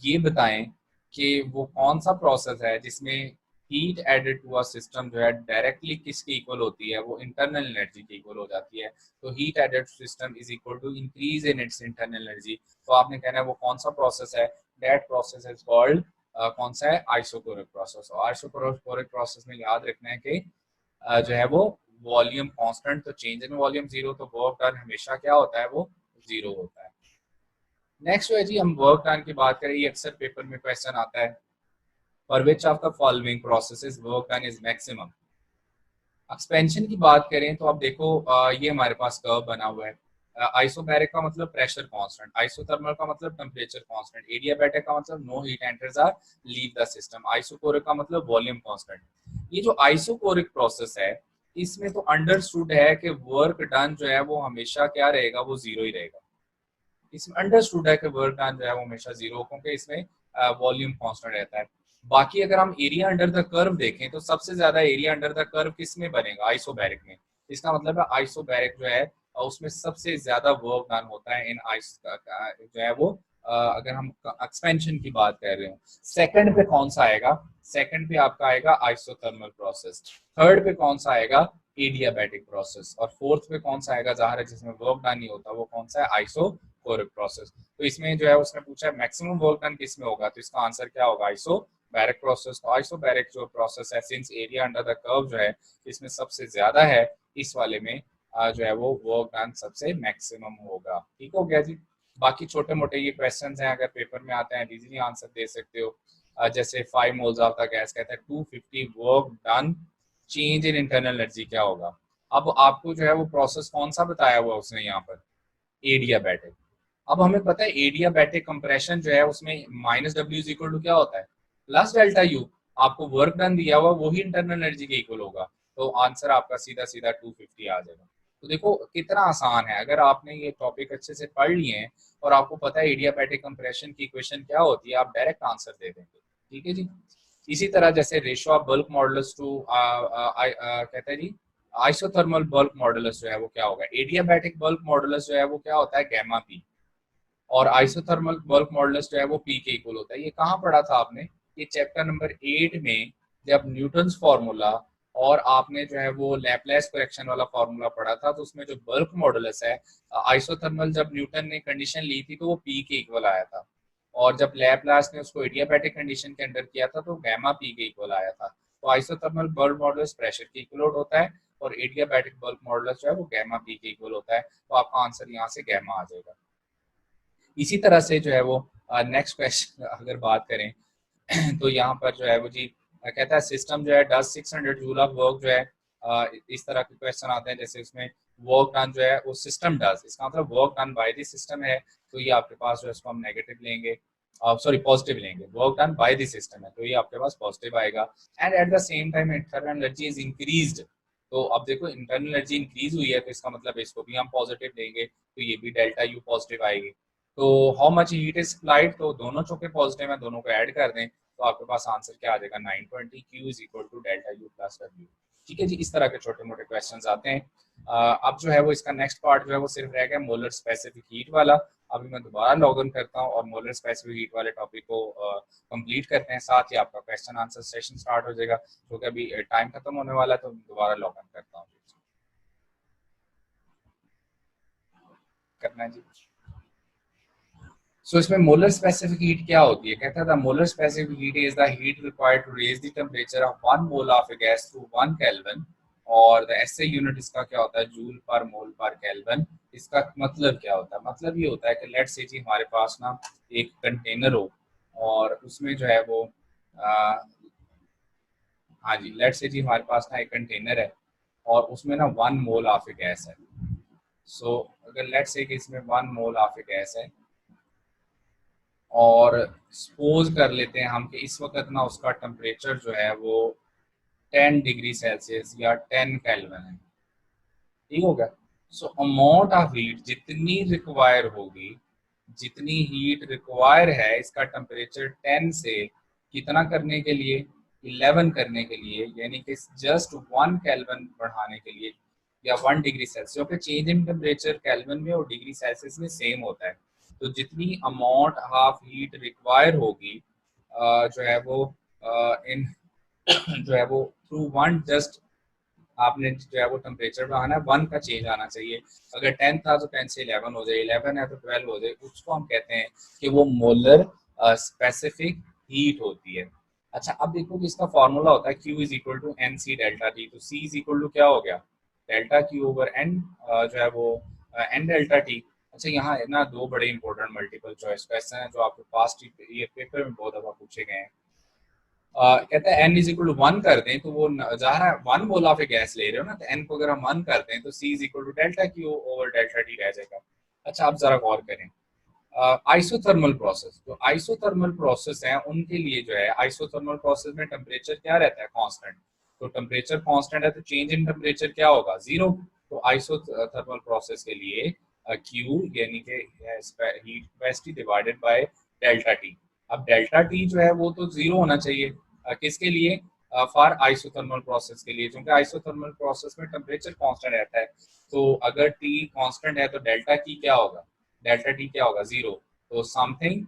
ये बताएं कि वो कौन सा प्रोसेस है जिसमें heat added to a system जो है डायरेक्टली किसके इक्वल होती है, वो इंटरनल एनर्जी के इक्वल हो जाती है। तो heat added system is equal to increase in its internal energy. तो आपने कहना है वो कौन सा प्रोसेस है, दैट प्रोसेस इज कॉल्ड कौन सा है, आइसोकोरिक प्रोसेस। और आइसोकोरिक प्रोसेस में याद रखना है कि जो है वो वॉल्यूम कांस्टेंट, तो चेंज इन वॉल्यूम जीरो, तो वर्क डन हमेशा क्या होता है, वो जीरो होता है। नेक्स्ट जो है जी, हम वर्क डन की बात करें, ये अक्सर पेपर में क्वेश्चन आता है, for which of the following processes work done is maximum. Expansion की बात करें तो आप देखो ये हमारे पास कर्व बना हुआ है। आइसोबैरिक का मतलब प्रेशर कांस्टेंट, आइसोथर्मल का मतलब टेम्परेचर कांस्टेंट, एडियाबैटिक का मतलब no heat enters or leave the system, isochoric का मतलब वॉल्यूम कांस्टेंट। ये जो आइसोकोरिक प्रोसेस है इसमें तो अंडरस्टूड है कि वर्क डन जो है वो हमेशा क्या रहेगा, वो जीरो ही रहेगा। इसमें अंडरस्टूड है कि वर्क डन जो है वो हमेशा जीरो, क्योंकि इसमें वॉल्यूम कांस्टेंट रहता है। बाकी अगर हम एरिया अंडर द कर्व देखें तो सबसे ज्यादा एरिया अंडर द कर्व किस में बनेगा, आइसोबैरिक में। इसका मतलब है आइसोबैरिक जो है उसमें सबसे ज्यादा वर्क डन होता है इन आइस जो है वो अगर हम एक्सपेंशन की बात कर रहे हो। सेकंड पे कौन सा आएगा, सेकंड पे आपका आएगा आइसोथर्मल प्रोसेस। थर्ड पे कौन सा आएगा, एडियाबैटिक प्रोसेस। और फोर्थ पे कौन सा आएगा, ज़ाहिर है जिसमें वर्क डन नहीं होता, वो कौन सा है, आइसोकोरिक प्रोसेस। तो इसमें जो है उसने पूछा है मैक्सिमम वर्क डन किस में होगा, तो इसका आंसर क्या होगा, आइसोबैरिक प्रोसेस। तो आइसोबैरिक जो प्रोसेस है, since area under the curve जो है इसमें सबसे ज्यादा है, इस वाले में जो है वो वर्क डन सबसे मैक्सिमम होगा। ठीक हो गया जी। बाकी छोटे मोटे ये क्वेश्चंस हैं, अगर पेपर में आते हैं इजीली आंसर दे सकते हो। जैसे 5 मोल्स ऑफ द गैस कहता है 250 work done, change in internal energy क्या होगा। अब आपको जो है वो प्रोसेस कौन सा बताया हुआ उसने यहाँ पर, एडियाबैटिक। अब हमें पता है एडियाबैटिक कंप्रेशन जो है उसमें -W = क्या होता है, +Δu। आपको वर्क डन दिया हुआ वही इंटरनल एनर्जी के इक्वल होगा, तो आंसर आपका सीधा सीधा 250 आ जाएगा। तो देखो कितना आसान है, अगर आपने ये टॉपिक अच्छे से पढ़ लिए हैं और आपको पता है एडियाबैटिक कंप्रेशन की इक्वेशन क्या होती है, आप डायरेक्ट आंसर दे देंगे। ठीक है जी। इसी तरह जैसे ratio of bulk modulus two कहते हैं जी आइसोथर्मल बल्क मॉडुलस जो है वो क्या होगा, एडियाबैटिक बल्क मॉडुलस जो है वो क्या होता है, गैमा पी। और आइसोथर्मल बल्क मॉडुलस जो है वो पी के इक्वल होता है। ये कहाँ पढ़ा था आपने, ये चैप्टर नंबर 8 में, जब न्यूटन्स फॉर्मूला और आपने जो है वो लैपलेस करेक्शन वाला फॉर्मूला पढ़ा था, तो उसमें जो बल्क मॉडुलस है आइसोथर्मल, जब न्यूटन ने कंडीशन ली थी तो वो पी के इक्वल आया था, और जब लैपलास ने उसको एडियाबैटिक कंडीशन के अंडर किया था तो गैमा पी के इक्वल आया था। तो आइसोथर्मल बल्क मॉडुलस प्रेशर के इक्वल होता है और एडियाबैटिक बल्क मॉडुलस जो है वो गैमा पी के इक्वल होता है, तो आपका आंसर यहाँ से गैमा आ जाएगा। इसी तरह से जो है वो नेक्स्ट क्वेश्चन अगर बात करें तो यहाँ पर जो है वो जी कहता है सिस्टम जो है डज 600 जूल ऑफ वर्क जो है, इस तरह के क्वेश्चन आते हैं, जैसे इसमें वर्क डन जो है वो सिस्टम डज, इसका मतलब work done by the system है, तो ये आपके पास जो है इसको हम नेगेटिव लेंगे, सॉरी पॉजिटिव लेंगे, work done by the system है तो ये आपके पास पॉजिटिव आएगा। And eight the same time internal energy is increased, तो अब देखो इंटरनल एनर्जी इंक्रीज हुई है तो इसका मतलब इसको भी हम पॉजिटिव लेंगे, तो ये भी डेल्टा यू पॉजिटिव आएगी। तो how much heat is supplied, तो दोनों चौके पॉजिटिव है, दोनों को ऐड कर दें तो आपके पास आंसर क्या आ जाएगा, 920 Q is equal to delta U plus W. ठीक है जी, इस तरह के छोटे मोटे क्वेश्चन आते हैं। अब जो है वो इसका नेक्स्ट पार्ट जो है वो सिर्फ रह गया मोलर स्पेसिफिक हीट वाला। अभी मैं दोबारा लॉग इन करता हूँ और मोलर स्पेसिफिक हीट वाले टॉपिक को कंप्लीट करते हैं, साथ ही आपका क्वेश्चन आंसर सेशन स्टार्ट हो जाएगा, क्योंकि अभी टाइम खत्म होने वाला है, तो दोबारा लॉग इन करता हूँ करना है जी। सो इसमें मोलर स्पेसिफिक हीट क्या होती है, कहता था molar specific heat is the heat required to raise the temperature of 1 mole of a gas to 1 kelvin, और द एसआई यूनिट इसका क्या होता है, जूल पर मोल पर केल्विन। इसका मतलब क्या होता है, मतलब ये होता है कि लेट्स से जी हमारे पास ना एक कंटेनर हो और उसमें जो है वो आ, हाँ जी, लेट्स से जी हमारे पास ना एक कंटेनर है और उसमें ना 1 मोल ऑफ ए गैस है। सो अगर लेट्स से कि इसमें 1 मोल ऑफ ए गैस है और सपोज कर लेते हैं हम कि इस वक्त ना उसका टेम्परेचर जो है वो 10 डिग्री सेल्सियस या 10 केल्विन है, ठीक हो गया। सो अमाउंट ऑफ हीट जितनी रिक्वायर होगी, जितनी हीट रिक्वायर है इसका टेम्परेचर 10 से कितना करने के लिए, 11 करने के लिए, यानी कि जस्ट 1 केल्विन बढ़ाने के लिए, या 1 डिग्री सेल्सियस, क्योंकि चेंज इन टेम्परेचर केल्विन में और डिग्री सेल्सियस में सेम होता है। तो जितनी अमाउंट ऑफ हीट रिक्वायर होगी जो है वो इन जो है वो थ्रू वन जस्ट आपने जो है वो टेम्परेचर बढ़ाना है, 1 का चेंज आना चाहिए। अगर 10 था तो 10 से 11 हो जाए, 11 है तो 12 हो जाए, उसको हम कहते हैं कि वो मोलर स्पेसिफिक हीट होती है। अच्छा अब देखो कि इसका फॉर्मूला होता है Q is equal to N C delta T, तो C इज इक्वल टू क्या हो गया, डेल्टा क्यू ओवर एन जो है वो एन डेल्टा टी। अच्छा यहाँ है ना दो बड़े इंपॉर्टेंट मल्टीपल चॉइस क्वेश्चन है जो आपके पास्ट ईयर पेपर में बहुत दफा पूछे गए हैं। कहता है n इज इक्वल टू 1 कर दें तो वो जा रहा है 1 मोल ऑफ ए गैस ले रहे हो ना, तो n को अगर हम 1 कर दें तो C is equal to delta Q over delta T रह जाएगा। अच्छा आप जरा गौर करें, आइसोथर्मल प्रोसेस, तो आइसोथर्मल प्रोसेस है उनके लिए जो है आइसोथर्मल प्रोसेस में टेम्परेचर क्या रहता है, कांस्टेंट। तो टेम्परेचर कांस्टेंट है तो चेंज इन टेम्परेचर क्या होगा, जीरो। तो आइसोथर्मल प्रोसेस के लिए Q यानी कि heat capacity divided by delta T. अब डेल्टा टी जो है वो तो जीरो होना चाहिए, किसके लिए, फॉर आइसोथर्मल प्रोसेस के लिए, क्योंकि आइसोथर्मल प्रोसेस में टेम्परेचर कांस्टेंट रहता है। तो अगर टी कांस्टेंट है तो डेल्टा टी क्या होगा, डेल्टा टी क्या होगा, जीरो। तो समथिंग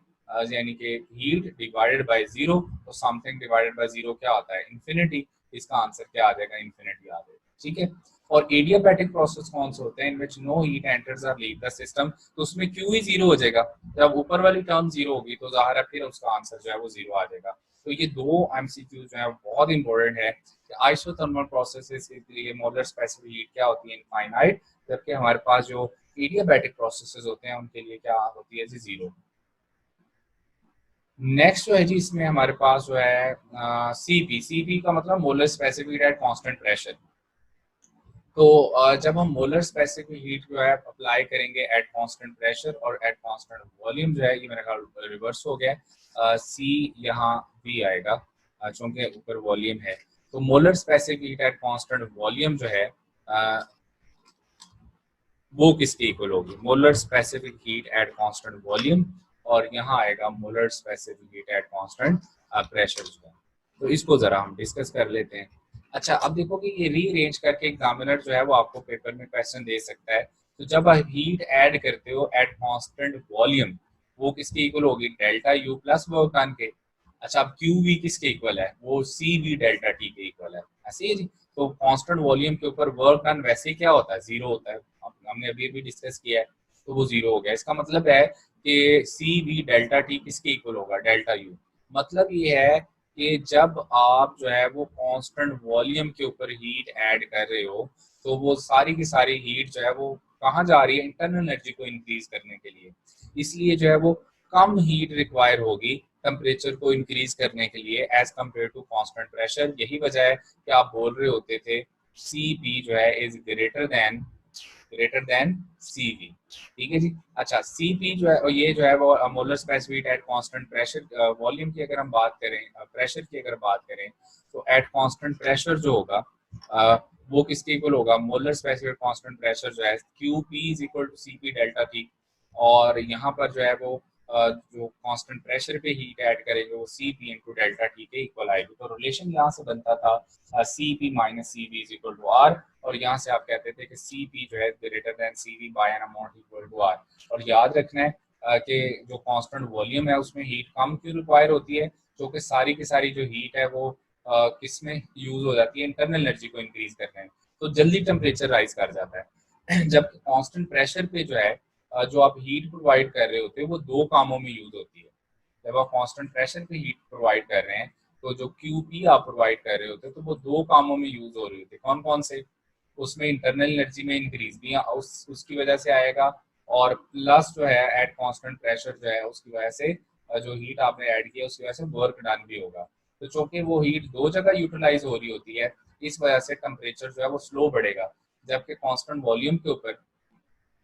यानी कि हीट डिवाइडेड बाय जीरो, तो समथिंग डिवाइडेड बाय जीरो क्या आता है, इन्फिनिटी। इसका आंसर क्या आ जाएगा, इन्फिनिटी आ जाएगा। ठीक है। और एडियाबैटिक प्रोसेस कौन से होते हैं, इन विच नो हीट एंटर्स और लीव द सिस्टम, तो उसमें क्यू ही जीरो हो जाएगा। जब ऊपर वाली टर्म जीरो होगी तो जाहिर है फिर उसका आंसर जो है वो जीरो आ जाएगा। तो ये दो एमसीक्यू जो है बहुत इंपॉर्टेंट है कि आइसोथर्मल प्रोसेसेस के लिए मोलर स्पेसिफिक हीट क्या होती है, इनफाइनाइट, जबकि हमारे पास जो एडियाबैटिक प्रोसेसेस होते हैं उनके लिए क्या होती है जी, जीरो। नेक्स्ट जो है जी इसमें हमारे पास जो है सीपी, सीपी का मतलब molar specific eight constant pressure. तो जब हम मोलर स्पेसिफिक हीट जो है अप्लाई करेंगे एट कांस्टेंट प्रेशर और एट कांस्टेंट वॉल्यूम, जो है ये मेरा ख्याल रिवर्स हो गया, सी यहाँ भी आएगा, चूंकि ऊपर वॉल्यूम है। तो molar specific heat at constant volume जो है वो किसके इक्वल होगी, molar specific heat at constant volume, और यहाँ आएगा molar specific heat at constant pressure जो है। तो इसको जरा हम डिस्कस कर लेते हैं। अच्छा, अब देखो कि ये रीअरेंज करके एग्जामिनर जो है वो आपको पेपर में क्वेश्चन दे सकता है। तो जब आप हीट ऐड करते हो एट कांस्टेंट वॉल्यूम, वो किसके इक्वल होगी, delta U plus work done के। अच्छा, अब क्यू वी किसके इक्वल है, वो सी वी डेल्टा टी के इक्वल है, ऐसे ही जी। तो कांस्टेंट वॉल्यूम के ऊपर वर्क डन वैसे क्या होता है, जीरो होता है, हमने अभी अभी डिस्कस किया है। तो वो जीरो हो गया, इसका मतलब है कि सी वी डेल्टा टी किसके इक्वल होगा, डेल्टा यू। मतलब ये है कि जब आप जो है वो कांस्टेंट वॉल्यूम के ऊपर हीट ऐड कर रहे हो, तो वो सारी की सारी हीट जो है वो कहाँ जा रही है, इंटरनल एनर्जी को इंक्रीज करने के लिए। इसलिए जो है वो कम हीट रिक्वायर होगी टेम्परेचर को इंक्रीज करने के लिए as compare to constant pressure. यही वजह है कि आप बोल रहे होते थे सी पी जो है is greater than C V. ठीक है जी। अच्छा, सी पी जो है, और ये जो है वो molar specific eight constant pressure volume की अगर हम बात करें, प्रेशर की अगर बात करें, तो एट कांस्टेंट प्रेशर जो होगा वो किसके इक्वल होगा, मोलर स्पेसिफिक कांस्टेंट प्रेशर जो है Q P is equal to C P delta T. और यहाँ पर जो है वो जो कांस्टेंट प्रेशर पे हीट ऐड करेंगे वो C P into delta T के इक्वल आएगी। तो रिलेशन यहाँ से बनता था C P minus C V is equal to R, और यहाँ से आप कहते थे कि सी पी जो है greater than C V by an amount equal to R. और याद रखना है कि जो कांस्टेंट वॉल्यूम है उसमें हीट कम क्यों रिक्वायर होती है, जो कि सारी की सारी जो हीट है वो किस में यूज हो जाती है, इंटरनल एनर्जी को इंक्रीज करने में। तो जल्दी टेम्परेचर राइज कर जाता है। जबकि कांस्टेंट प्रेशर पे जो है जो आप हीट प्रोवाइड कर रहे होते हैं वो दो कामों में यूज होती है। जब आप कांस्टेंट प्रेशर पे हीट प्रोवाइड कर रहे हैं, तो जो क्यू पी आप प्रोवाइड कर रहे होते हैं तो वो दो कामों में यूज हो रही होती है। कौन कौन से, उसमें इंटरनल एनर्जी में इंक्रीज भी उसकी वजह से आएगा, और प्लस जो है एट कांस्टेंट प्रेशर जो है उसकी वजह से जो हीट आपने ऐड किया उसकी वजह से वर्क डन भी होगा। तो चूंकि वो हीट दो जगह यूटिलाइज हो रही होती है, इस वजह से टेम्परेचर जो है वो स्लो बढ़ेगा। जबकि कांस्टेंट वॉल्यूम के ऊपर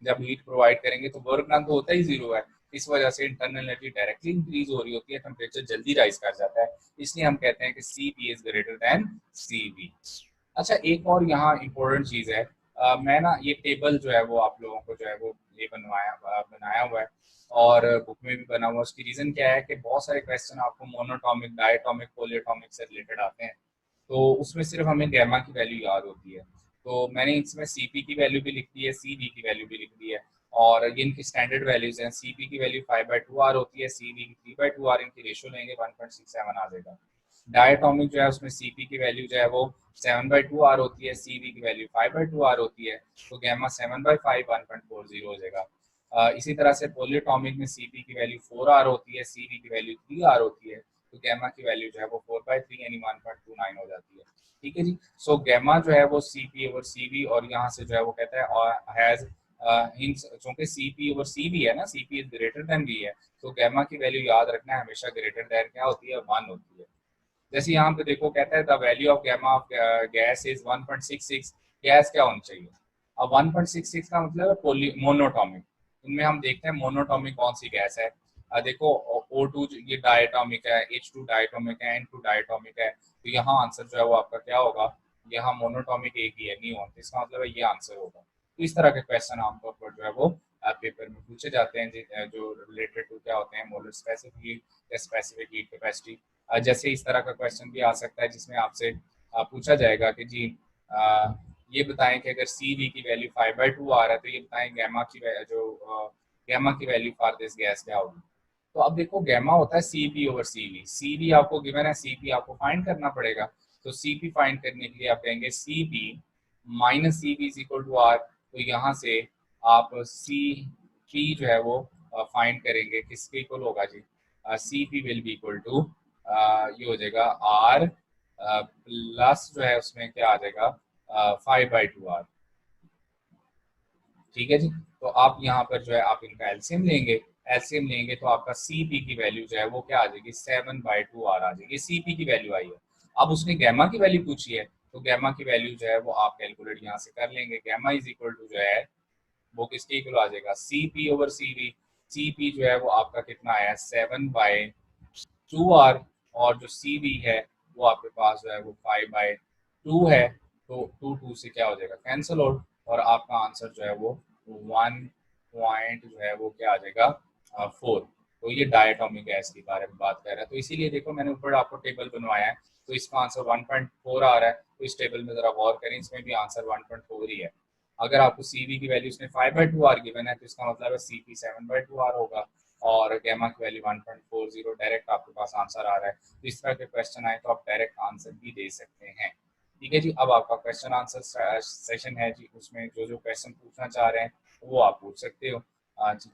जब हीट प्रोवाइड करेंगे तो वर्क डन तो होता ही जीरो है। इस वजह से इंटरनल एनर्जी डायरेक्टली इंक्रीज हो रही होती है, टेम्परेचर जल्दी राइज कर जाता है। इसलिए हम कहते हैं कि C P is greater than C V. अच्छा, एक और यहाँ इम्पोर्टेंट चीज है, मैं ना ये टेबल जो है वो आप लोगों को जो है वो ये बनाया हुआ है, और बुक में भी बना हुआ है। उसकी रीजन क्या है कि बहुत सारे क्वेश्चन आपको मोनोटॉमिक, डायटोमिक, पोलियोटॉमिक से रिलेटेड आते हैं। तो उसमें सिर्फ हमें गैमा की वैल्यू याद होती है। तो मैंने इसमें सी पी की वैल्यू भी लिख दी है, सी वी की वैल्यू भी लिख दी है, और ये इनकी स्टैंडर्ड वैल्यूज हैं। सी पी की वैल्यू 5/2 आर होती है, सी वी की 3/2 आर, इनकी रेशो लेंगे 1.67 आ जाएगा। डायटोमिक जो है उसमें सी पी की वैल्यू जो है वो 7/2 आर होती है, सी वी की वैल्यू 5/2 आर होती है, तो गैमा 7/5 1.40 हो जाएगा। इसी तरह से पोलियोटॉमिक में सी पी की वैल्यू 4 आर होती है, सी वी की वैल्यू 3 आर होती है, तो गैमा की वैल्यू जो है वो 4/3 यानी 1.29 हो जाती है। ठीक है जी। सो गैमा जो है वो C P over C V, और यहाँ से जो है वो कहता है और हैज चूंकि C P over C V है ना, C P is greater than V है, तो गैमा की वैल्यू याद रखना है हमेशा ग्रेटर देन क्या होती है, 1 होती है। जैसे यहाँ पे देखो कहता है the value of gamma of gas is 1.66। Gas क्या होनी चाहिए, अब 1.66 का मतलब है मोनोटॉमिक। इनमें हम देखते हैं मोनोटॉमिक कौन सी गैस है। देखो O2 ये डायटोमिक है, H2 डायटोमिक है, N2 डायटोमिक है, तो यहाँ आंसर जो है वो आपका क्या होगा, यहाँ मोनोटॉमिक एक ही है, नहीं होता, इसका मतलब है ये आंसर होगा। तो इस तरह के क्वेश्चन आमतौर पर जो है वो पेपर में पूछे जाते हैं जो रिलेटेड टू क्या होते हैं, मोलर स्पेसिफिक या स्पेसिफिक हीट कैपेसिटी। जैसे इस तरह का क्वेश्चन भी आ सकता है जिसमें आपसे पूछा जाएगा कि जी ये बताएं कि अगर सी वी की वैल्यू 5/2 आ रहा है तो ये बताएं गैमा की गैमा की वैल्यू फॉर दिस गैस क्या होगी। तो अब देखो गैमा होता है C P over C V, C V आपको गिवन है, सी पी आपको फाइंड करना पड़ेगा। तो सी पी फाइंड करने के लिए आप कहेंगे C P minus C V is equal to R. तो यहाँ से आप सी पी जो है वो फाइंड करेंगे, किसके इक्वल होगा जी, C P will be equal to ये हो जाएगा आर प्लस जो है उसमें क्या आ जाएगा 5/2 आर। ठीक है जी। तो आप यहाँ पर जो है आप इनका एलसीएम लेंगे, एलसीएम लेंगे तो आपका सीपी की वैल्यू जो है वो क्या आ जाएगी, 7/2 आर आ जाएगी, सीपी की वैल्यू आई है। अब उसने गैमा की वैल्यू पूछी है, तो गैमा की वैल्यू जो है वो आप कैलकुलेट यहाँ से कर लेंगे। गैमा इज इक्वल टू जो है वो किसके इक्वल आ जाएगा, C P over C V. C P जो है वो आपका कितना आया, 7/2 आर, और जो सी वी है वो आपके पास जो है वो 5/2 है, तो 2 से क्या हो जाएगा, कैंसिल आउट, और आपका आंसर जो है वो 1 पॉइंट जो है वो क्या आ जाएगा, 4। तो ये डायटोमिक गैस के बारे में बात कर रहा है। तो इसीलिए देखो मैंने ऊपर आपको टेबल बनवाया है, तो इसका आंसर 1.4 आ रहा है। तो इस टेबल में जरा गौर करें, इसमें भी आंसर 1.4 ही है। अगर आपको CV की वैल्यू इसमें 5/2 आर गिवन है, तो इसका मतलब है CP 7/2 आर होगा, और गैमा की वैल्यू 1.40 डायरेक्ट आपके पास आंसर आ रहा है। तो इस तरह के क्वेश्चन आए तो आप डायरेक्ट आंसर भी दे सकते हैं। ठीक है जी, अब आपका क्वेश्चन आंसर सेशन है जी, उसमें जो जो क्वेश्चन पूछना चाह रहे हैं वो आप पूछ सकते हो। जी